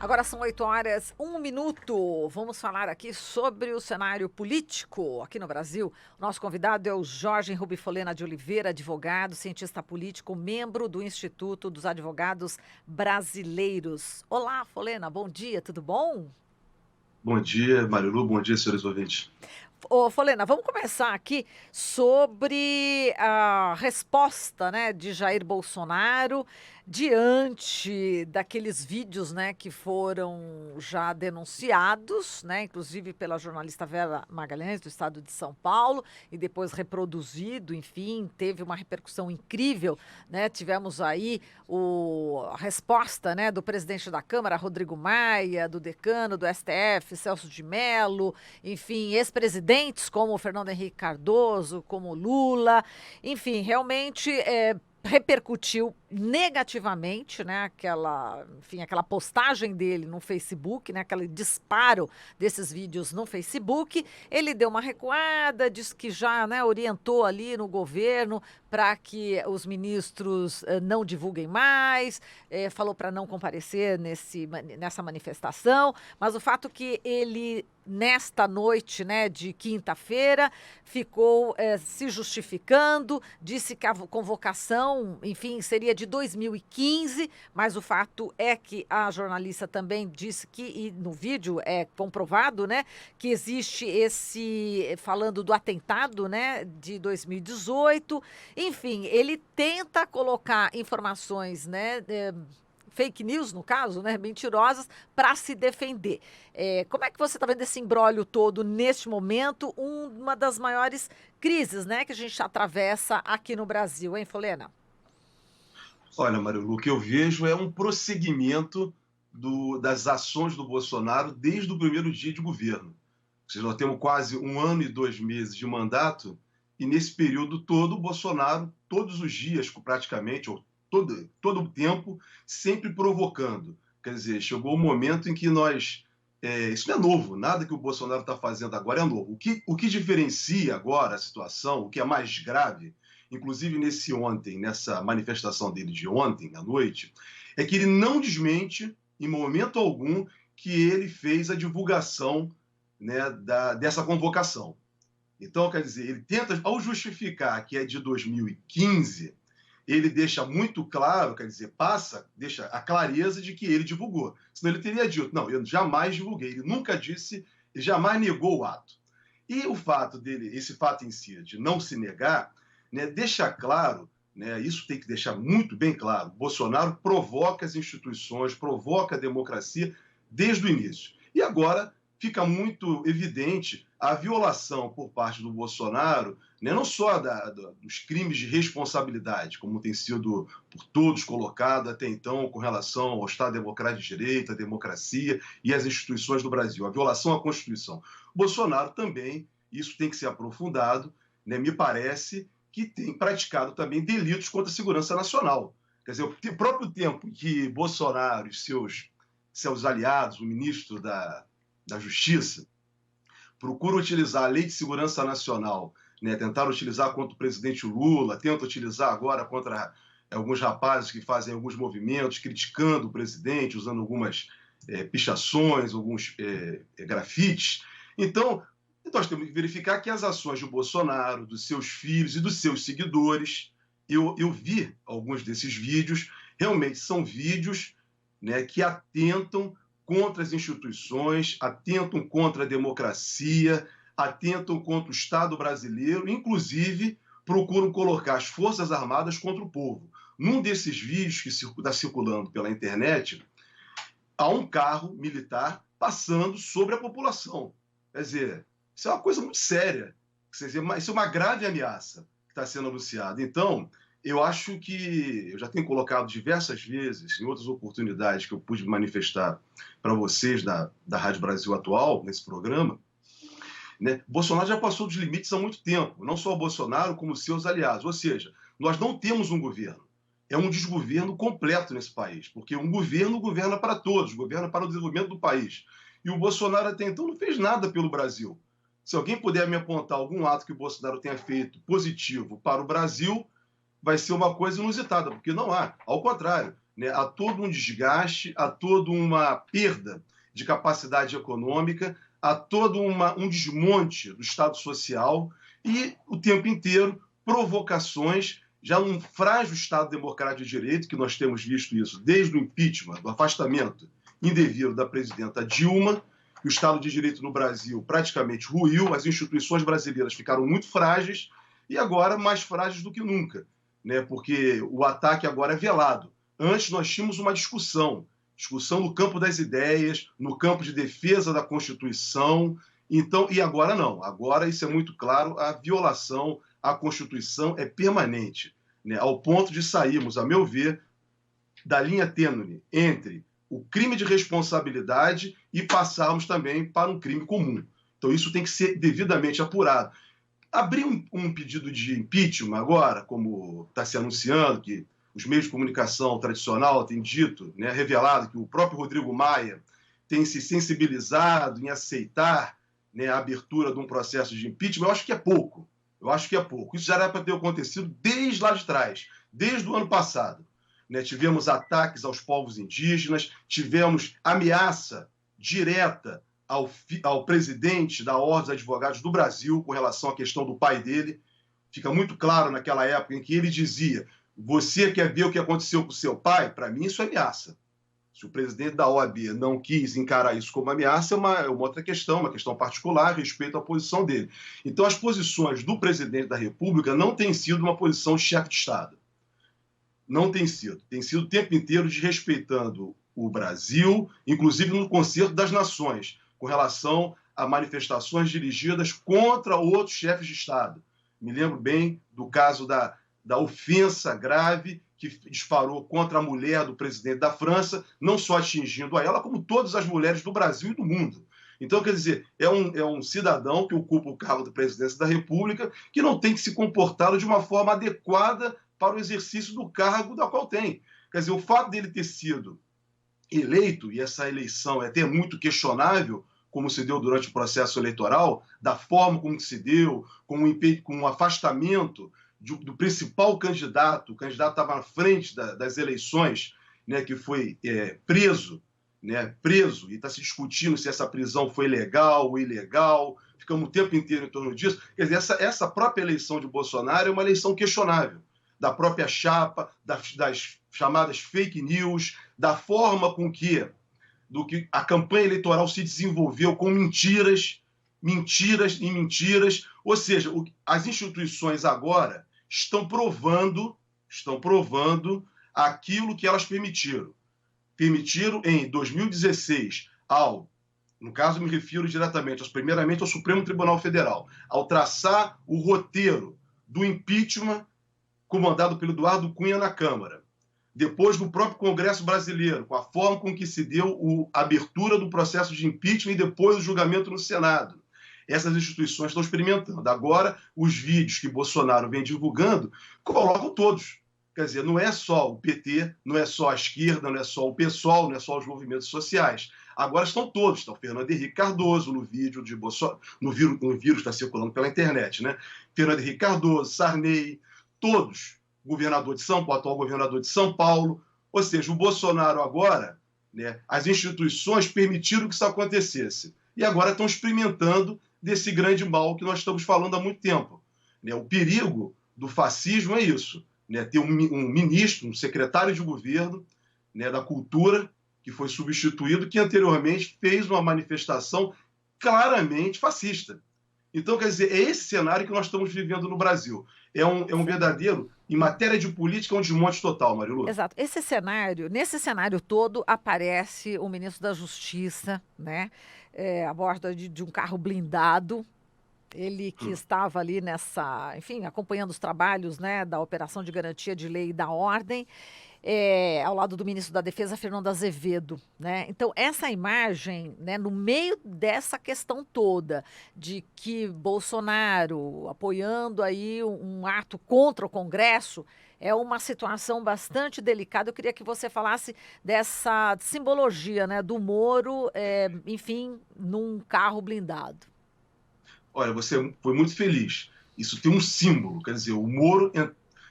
Agora são 8 horas, 1 minuto. Vamos falar aqui sobre o cenário político aqui no Brasil. O nosso convidado é o Jorge Rubifolena de Oliveira, advogado, cientista político, membro do Instituto dos Advogados Brasileiros. Olá, Folena, bom dia, tudo bom? Bom dia, Marilu. Bom dia, senhores ouvintes. Ô, Folena, vamos começar aqui sobre a resposta, né, de Jair Bolsonaro diante daqueles vídeos, né, que foram já denunciados, né, inclusive pela jornalista Vera Magalhães, do estado de São Paulo, e depois reproduzido, enfim, teve uma repercussão incrível, né? Tivemos aí a resposta, né, do presidente da Câmara, Rodrigo Maia, do decano do STF, Celso de Mello, enfim, ex-presidentes como o Fernando Henrique Cardoso, como Lula, enfim, realmente repercutiu negativamente, né, enfim, aquela postagem dele no Facebook, né, aquele disparo desses vídeos no Facebook. Ele deu uma recuada, disse que já, né, orientou ali no governo para que os ministros não divulguem mais, falou para não comparecer nessa manifestação, mas o fato que ele nesta noite, né, de quinta-feira, ficou se justificando, disse que a convocação, enfim, seria de 2015, mas o fato é que a jornalista também disse que, e no vídeo é comprovado, né, que existe falando do atentado, né, de 2018, enfim, ele tenta colocar informações, né, fake news, no caso, né, mentirosas, para se defender. Como é que você está vendo esse imbróglio todo neste momento, uma das maiores crises, né, que a gente atravessa aqui no Brasil, hein, Folena? Olha, Marilu, o que eu vejo é um prosseguimento das ações do Bolsonaro desde o primeiro dia de governo. Ou seja, nós temos quase 1 ano e 2 meses de mandato, e nesse período todo, o Bolsonaro, todos os dias, praticamente, ou todo o tempo, sempre provocando. Quer dizer, chegou o momento em que nós. Isso não é novo, nada que o Bolsonaro está fazendo agora é novo. O que diferencia agora a situação, o que é mais grave, inclusive nessa manifestação dele de ontem à noite, é que ele não desmente, em momento algum, que ele fez a divulgação, né, dessa convocação. Então, quer dizer, ele tenta, ao justificar que é de 2015, ele deixa muito claro, quer dizer, deixa a clareza de que ele divulgou. Senão ele teria dito, não, eu jamais divulguei. Ele nunca disse, ele jamais negou o ato. E o fato dele, esse fato em si, de não se negar, né, deixa claro, né, isso tem que deixar muito bem claro, Bolsonaro provoca as instituições, provoca a democracia desde o início. E agora fica muito evidente a violação por parte do Bolsonaro, né, não só dos crimes de responsabilidade, como tem sido por todos colocado até então com relação ao Estado Democrático de Direito, à democracia e às instituições do Brasil, a violação à Constituição. Bolsonaro também, isso tem que ser aprofundado, né, me parece que tem praticado também delitos contra a segurança nacional. Quer dizer, o próprio tempo que Bolsonaro e seus aliados, o ministro da Justiça, procuram utilizar a Lei de Segurança Nacional, né, tentaram utilizar contra o presidente Lula, tentam utilizar agora contra alguns rapazes que fazem alguns movimentos criticando o presidente, usando algumas pichações, alguns grafites. Então, nós temos que verificar que as ações do Bolsonaro, dos seus filhos e dos seus seguidores, eu vi alguns desses vídeos, realmente são vídeos, né, que atentam contra as instituições, atentam contra a democracia, atentam contra o Estado brasileiro, inclusive procuram colocar as Forças Armadas contra o povo. Num desses vídeos que está circulando pela internet, há um carro militar passando sobre a população. Quer dizer, isso é uma coisa muito séria. Isso é uma grave ameaça que está sendo anunciada. Então, eu acho que eu já tenho colocado diversas vezes, em outras oportunidades que eu pude manifestar para vocês da Rádio Brasil Atual, nesse programa, né? Bolsonaro já passou dos limites há muito tempo, não só o Bolsonaro, como os seus aliados. Ou seja, nós não temos um governo. É um desgoverno completo nesse país, porque um governo governa para todos, governa para o desenvolvimento do país. E o Bolsonaro até então não fez nada pelo Brasil. Se alguém puder me apontar algum ato que o Bolsonaro tenha feito positivo para o Brasil, vai ser uma coisa inusitada, porque não há. Ao contrário, né, há todo um desgaste, há toda uma perda de capacidade econômica, há todo um desmonte do Estado Social e, o tempo inteiro, provocações, já um frágil Estado democrático de direito, que nós temos visto isso desde o impeachment, do afastamento indevido da presidenta Dilma. O Estado de Direito no Brasil praticamente ruiu, as instituições brasileiras ficaram muito frágeis e agora mais frágeis do que nunca, né? Porque o ataque agora é velado. Antes nós tínhamos uma discussão no campo das ideias, no campo de defesa da Constituição, então, e agora não. Agora isso é muito claro, a violação à Constituição é permanente, né? Ao ponto de sairmos, a meu ver, da linha tênue entre o crime de responsabilidade e passarmos também para um crime comum. Então isso tem que ser devidamente apurado. Abrir um pedido de impeachment agora, como está se anunciando, que os meios de comunicação tradicional têm dito, né, revelado que o próprio Rodrigo Maia tem se sensibilizado em aceitar, né, a abertura de um processo de impeachment, eu acho que é pouco. Eu acho que é pouco. Isso já era para ter acontecido desde lá de trás, desde o ano passado. Né? Tivemos ataques aos povos indígenas, tivemos ameaça direta ao presidente da Ordem dos Advogados do Brasil com relação à questão do pai dele. Fica muito claro naquela época em que ele dizia: você quer ver o que aconteceu com seu pai? Para mim, isso é ameaça. Se o presidente da OAB não quis encarar isso como ameaça, é uma outra questão, uma questão particular a respeito à posição dele. Então, as posições do presidente da República não têm sido uma posição de chefe de Estado. Não tem sido. Tem sido o tempo inteiro desrespeitando o Brasil, inclusive no Concerto das Nações, com relação a manifestações dirigidas contra outros chefes de Estado. Me lembro bem do caso da ofensa grave que disparou contra a mulher do presidente da França, não só atingindo a ela, como todas as mulheres do Brasil e do mundo. Então, quer dizer, é um cidadão que ocupa o cargo da presidência da República que não tem que se comportar de uma forma adequada para o exercício do cargo da qual tem. Quer dizer, o fato dele ter sido eleito, e essa eleição é até muito questionável, como se deu durante o processo eleitoral, da forma como se deu, com o afastamento do principal candidato, o candidato estava na frente das eleições, né, que foi preso, e está se discutindo se essa prisão foi legal ou ilegal, ficamos o tempo inteiro em torno disso. Quer dizer, essa própria eleição de Bolsonaro é uma eleição questionável, da própria chapa, das chamadas fake news, da forma com que a campanha eleitoral se desenvolveu com mentiras, mentiras e mentiras. Ou seja, as instituições agora estão provando aquilo que elas permitiram. Permitiram em 2016 no caso me refiro diretamente, primeiramente ao Supremo Tribunal Federal, ao traçar o roteiro do impeachment comandado pelo Eduardo Cunha na Câmara. Depois no próprio Congresso brasileiro, com a forma com que se deu a abertura do processo de impeachment e depois o julgamento no Senado. Essas instituições estão experimentando. Agora, os vídeos que Bolsonaro vem divulgando colocam todos. Quer dizer, não é só o PT, não é só a esquerda, não é só o PSOL, não é só os movimentos sociais. Agora estão todos. Está o Fernando Henrique Cardoso no vídeo de Bolsonaro, no vírus está circulando pela internet, né? Fernando Henrique Cardoso, Sarney, todos. Governador de São Paulo, atual governador de São Paulo. Ou seja, o Bolsonaro agora, né, as instituições permitiram que isso acontecesse. E agora estão experimentando desse grande mal que nós estamos falando há muito tempo. Né? O perigo do fascismo é isso, né? Ter um ministro, um secretário de governo, né, da cultura, que foi substituído, que anteriormente fez uma manifestação claramente fascista. Então, quer dizer, é esse cenário que nós estamos vivendo no Brasil. É um verdadeiro, em matéria de política, um desmonte total, Marilu. Exato. Nesse cenário todo, aparece o ministro da Justiça, né? A bordo de um carro blindado. Ele que estava ali enfim, acompanhando os trabalhos, né, da Operação de Garantia de Lei e da Ordem, ao lado do ministro da Defesa, Fernando Azevedo, né? Então, essa imagem, né, no meio dessa questão toda de que Bolsonaro apoiando aí um ato contra o Congresso, é uma situação bastante delicada. Eu queria que você falasse dessa simbologia, né, do Moro, enfim, num carro blindado. Olha, você foi muito feliz. Isso tem um símbolo, quer dizer, o Moro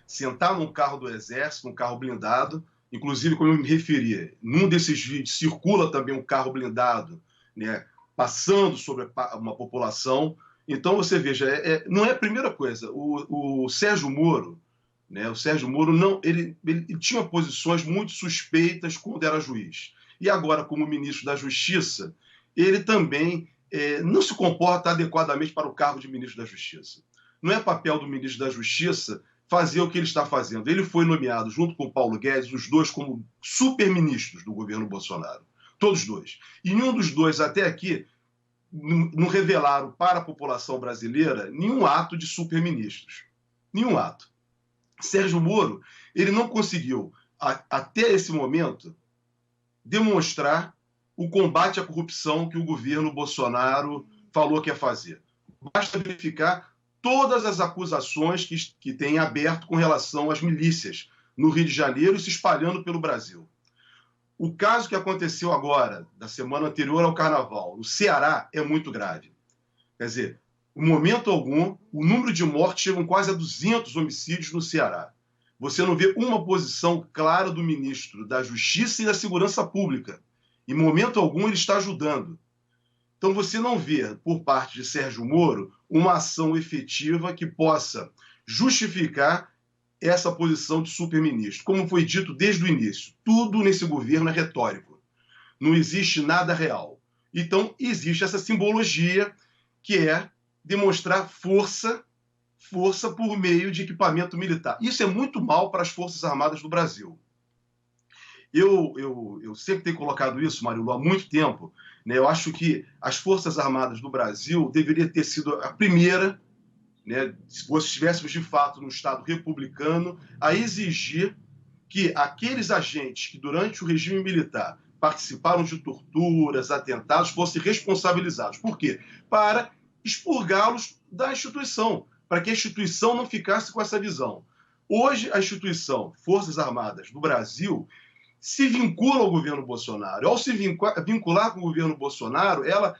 sentar num carro do Exército, num carro blindado, inclusive, como eu me referi, num desses vídeos circula também um carro blindado, né, passando sobre uma população. Então, você veja, não é a primeira coisa. O Sérgio Moro, né, o Sérgio Moro não, ele tinha posições muito suspeitas quando era juiz. E agora, como ministro da Justiça, ele também não se comporta adequadamente para o cargo de ministro da Justiça. Não é papel do ministro da Justiça fazer o que ele está fazendo. Ele foi nomeado, junto com o Paulo Guedes, os dois como superministros do governo Bolsonaro. Todos dois. E nenhum dos dois, até aqui, não revelaram para a população brasileira nenhum ato de superministros. Nenhum ato. Sérgio Moro, ele não conseguiu, até esse momento, demonstrar o combate à corrupção que o governo Bolsonaro falou que ia fazer. Basta verificar todas as acusações que tem aberto com relação às milícias no Rio de Janeiro e se espalhando pelo Brasil. O caso que aconteceu agora, da semana anterior ao Carnaval, no Ceará, é muito grave. Quer dizer, em momento algum, o número de mortes chegam quase a 200 homicídios no Ceará. Você não vê uma posição clara do ministro da Justiça e da Segurança Pública. Em momento algum, ele está ajudando. Então, você não vê, por parte de Sérgio Moro, uma ação efetiva que possa justificar essa posição de superministro. Como foi dito desde o início, tudo nesse governo é retórico. Não existe nada real. Então, existe essa simbologia que é demonstrar força por meio de equipamento militar. Isso é muito mal para as Forças Armadas do Brasil. Eu sempre tenho colocado isso, Marilu, há muito tempo. Né? Eu acho que as Forças Armadas do Brasil deveria ter sido a primeira, né, se estivéssemos de fato no Estado republicano, a exigir que aqueles agentes que durante o regime militar participaram de torturas, atentados, fossem responsabilizados. Por quê? Para expurgá-los da instituição, para que a instituição não ficasse com essa visão. Hoje, a instituição Forças Armadas do Brasil se vincula ao governo Bolsonaro. Ao se vincular com o governo Bolsonaro, ela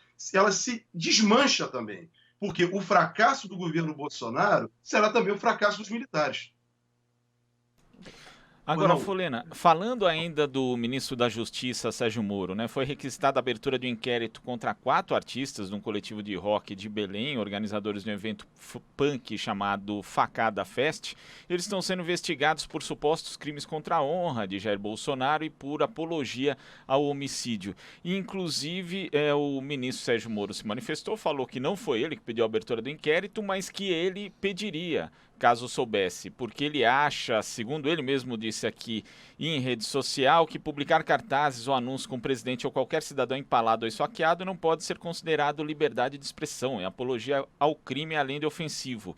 se desmancha também, porque o fracasso do governo Bolsonaro será também o fracasso dos militares. Agora, Folena, falando ainda do ministro da Justiça, Sérgio Moro, né, foi requisitada a abertura de um inquérito contra 4 artistas de um coletivo de rock de Belém, organizadores de um evento punk chamado Facada Fest. Eles estão sendo investigados por supostos crimes contra a honra de Jair Bolsonaro e por apologia ao homicídio. E, inclusive, o ministro Sérgio Moro se manifestou, falou que não foi ele que pediu a abertura do inquérito, mas que ele pediria, caso soubesse, porque ele acha, segundo ele mesmo disse aqui em rede social, que publicar cartazes ou anúncios com o presidente ou qualquer cidadão empalado ou esfaqueado não pode ser considerado liberdade de expressão, é apologia ao crime além de ofensivo.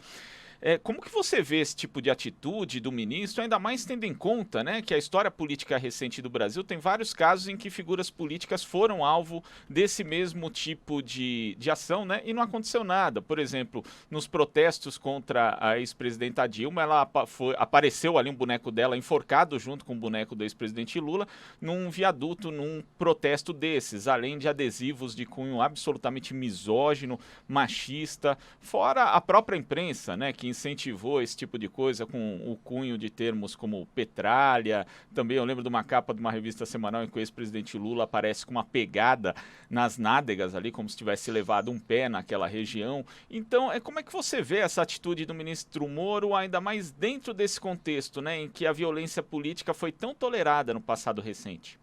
Como que você vê esse tipo de atitude do ministro, ainda mais tendo em conta, né, que a história política recente do Brasil tem vários casos em que figuras políticas foram alvo desse mesmo tipo de ação, né, e não aconteceu nada. Por exemplo, nos protestos contra a ex-presidenta Dilma, ela apareceu ali um boneco dela enforcado junto com o boneco do ex-presidente Lula num viaduto, num protesto desses, além de adesivos de cunho absolutamente misógino, machista, fora a própria imprensa, né, que incentivou esse tipo de coisa com o cunho de termos como petralha. Também eu lembro de uma capa de uma revista semanal em que o ex-presidente Lula aparece com uma pegada nas nádegas ali, como se tivesse levado um pé naquela região. Então, como é que você vê essa atitude do ministro Moro, ainda mais dentro desse contexto, né, em que a violência política foi tão tolerada no passado recente?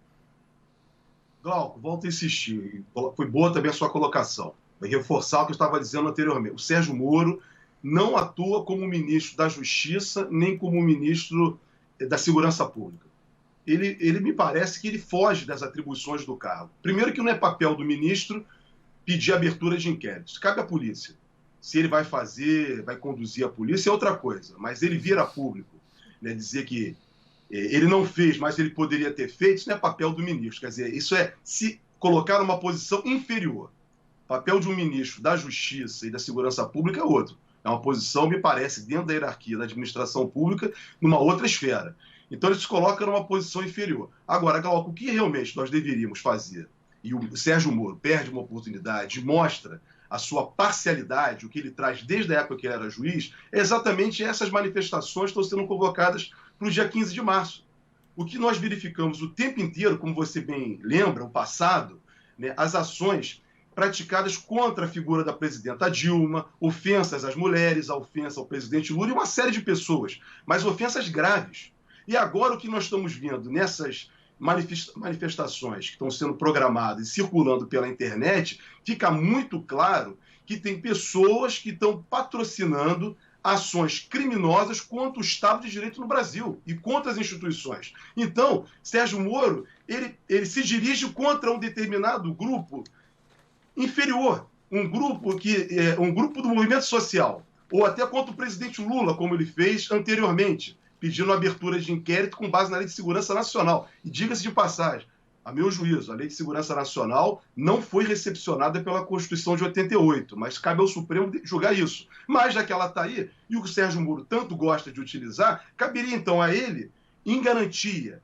Glauco, volto a insistir. Foi boa também a sua colocação. Vai reforçar o que eu estava dizendo anteriormente. O Sérgio Moro não atua como ministro da Justiça, nem como ministro da Segurança Pública. Ele me parece que ele foge das atribuições do cargo. Primeiro que não é papel do ministro pedir abertura de inquéritos. Cabe à polícia. Se ele vai fazer, vai conduzir a polícia, é outra coisa. Mas ele vir a público, né, dizer que ele não fez, mas ele poderia ter feito, isso não é papel do ministro. Quer dizer, isso é se colocar numa posição inferior. O papel de um ministro da Justiça e da Segurança Pública é outro. É uma posição, me parece, dentro da hierarquia da administração pública, numa outra esfera. Então, ele se coloca numa posição inferior. Agora, Glauco, o que realmente nós deveríamos fazer? E o Sérgio Moro perde uma oportunidade, mostra a sua parcialidade, o que ele traz desde a época que ele era juiz, é exatamente essas manifestações que estão sendo convocadas para o dia 15 de março. o que nós verificamos o tempo inteiro, como você bem lembra, o passado, né, as ações praticadas contra a figura da presidenta Dilma, ofensas às mulheres, a ofensa ao presidente Lula e uma série de pessoas, mas ofensas graves. E agora o que nós estamos vendo nessas manifestações que estão sendo programadas e circulando pela internet, fica muito claro que tem pessoas que estão patrocinando ações criminosas contra o Estado de Direito no Brasil e contra as instituições. Então, Sérgio Moro, ele se dirige contra um determinado grupo inferior, um grupo do movimento social, ou até contra o presidente Lula, como ele fez anteriormente, pedindo a abertura de inquérito com base na Lei de Segurança Nacional. E diga-se de passagem, a meu juízo, a Lei de Segurança Nacional não foi recepcionada pela Constituição de 88, mas cabe ao Supremo julgar isso. Mas já que ela está aí, e o que o Sérgio Moro tanto gosta de utilizar, caberia então a ele, em garantia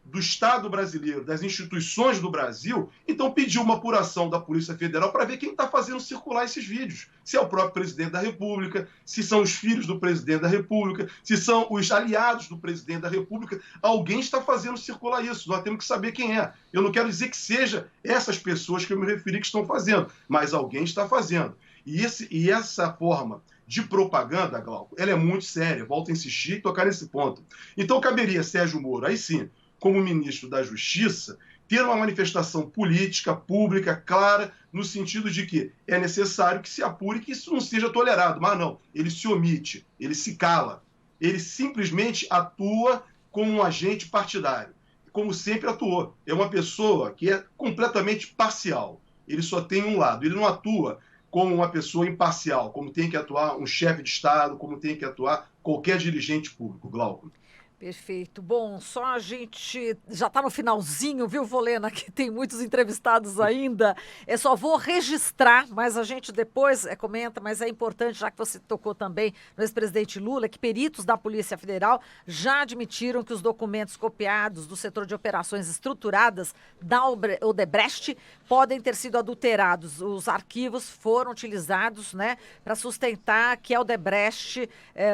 do Estado brasileiro, das instituições do Brasil, então pediu uma apuração da Polícia Federal para ver quem está fazendo circular esses vídeos. Se é o próprio presidente da República, se são os filhos do presidente da República, se são os aliados do presidente da República. Alguém está fazendo circular isso. Nós temos que saber quem é. Eu não quero dizer que seja essas pessoas que eu me referi que estão fazendo, mas alguém está fazendo. E essa forma de propaganda, Glauco, ela é muito séria. Volto a insistir e tocar nesse ponto. Então caberia Sérgio Moro, aí sim, como ministro da Justiça, ter uma manifestação política, pública, clara, no sentido de que é necessário que se apure que isso não seja tolerado. Mas não, ele se omite, ele se cala. Ele simplesmente atua como um agente partidário, como sempre atuou. É uma pessoa que é completamente parcial. Ele só tem um lado, ele não atua como uma pessoa imparcial, como tem que atuar um chefe de Estado, como tem que atuar qualquer dirigente público, Glauco. Perfeito. Bom, só a gente já está no finalzinho, viu, Volena, que tem muitos entrevistados ainda. Eu só vou registrar, mas a gente depois comenta, mas é importante, já que você tocou também no ex-presidente Lula, que peritos da Polícia Federal já admitiram que os documentos copiados do setor de operações estruturadas da Odebrecht podem ter sido adulterados. Os arquivos foram utilizados, né, para sustentar que a Odebrecht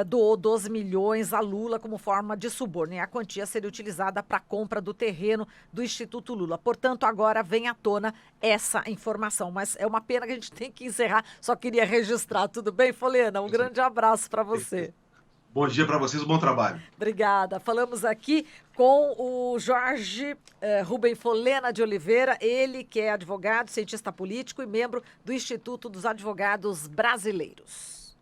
doou 12 milhões a Lula como forma de suborno, e a quantia seria utilizada para a compra do terreno do Instituto Lula. Portanto, agora vem à tona essa informação. Mas é uma pena que a gente tem que encerrar. Só queria registrar. Tudo bem, Folena? Um grande abraço para você. Bom dia para vocês, bom trabalho. Obrigada. Falamos aqui com o Jorge Rubem Folena de Oliveira, ele que é advogado, cientista político e membro do Instituto dos Advogados Brasileiros.